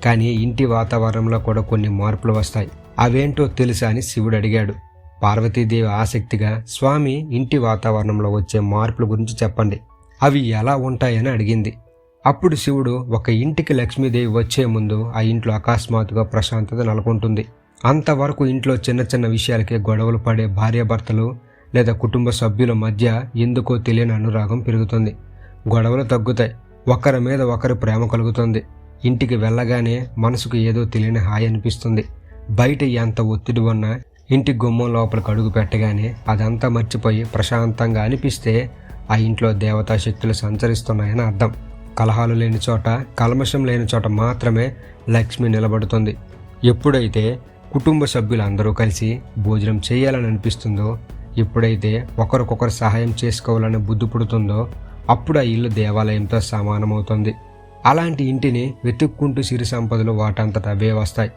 కానీ ఇంటి వాతావరణంలో కూడా కొన్ని మార్పులు వస్తాయి. అవేంటో తెలుసా అని శివుడు అడిగాడు. పార్వతీదేవి ఆసక్తిగా, స్వామి, ఇంటి వాతావరణంలో వచ్చే మార్పుల గురించి చెప్పండి, అవి ఎలా ఉంటాయని అడిగింది. అప్పుడు శివుడు, ఒక ఇంటికి లక్ష్మీదేవి వచ్చే ముందు ఆ ఇంట్లో అకస్మాత్తుగా ప్రశాంతత నెలకొంటుంది. అంతవరకు ఇంట్లో చిన్న చిన్న విషయాలకే గొడవలు పడే భార్యాభర్తలు లేదా కుటుంబ సభ్యుల మధ్య ఎందుకో తెలియని అనురాగం పెరుగుతుంది. గొడవలు తగ్గుతాయి, ఒకరి మీద ఒకరి ప్రేమ కలుగుతుంది. ఇంటికి వెళ్ళగానే మనసుకు ఏదో తెలియని హాయి అనిపిస్తుంది. బయట ఎంత ఒత్తిడి ఉన్నా ఇంటి గుమ్మం లోపలికి అడుగు పెట్టగానే అదంతా మర్చిపోయి ప్రశాంతంగా అనిపిస్తే ఆ ఇంట్లో దేవతా శక్తులు సంచరిస్తున్నాయని అర్థం. కలహాలు లేని చోట, కల్మషం లేని చోట మాత్రమే లక్ష్మి నిలబడుతుంది. ఎప్పుడైతే కుటుంబ సభ్యులందరూ కలిసి భోజనం చేయాలని అనిపిస్తుందో, ఎప్పుడైతే ఒకరికొకరు సహాయం చేసుకోవాలని బుద్ధి పుడుతుందో, అప్పుడు ఆ ఇల్లు దేవాలయంతో సమానమవుతుంది. అలాంటి ఇంటిని వెతుక్కుంటూ సిరి సంపదలు వాటంతట అవే వస్తాయి.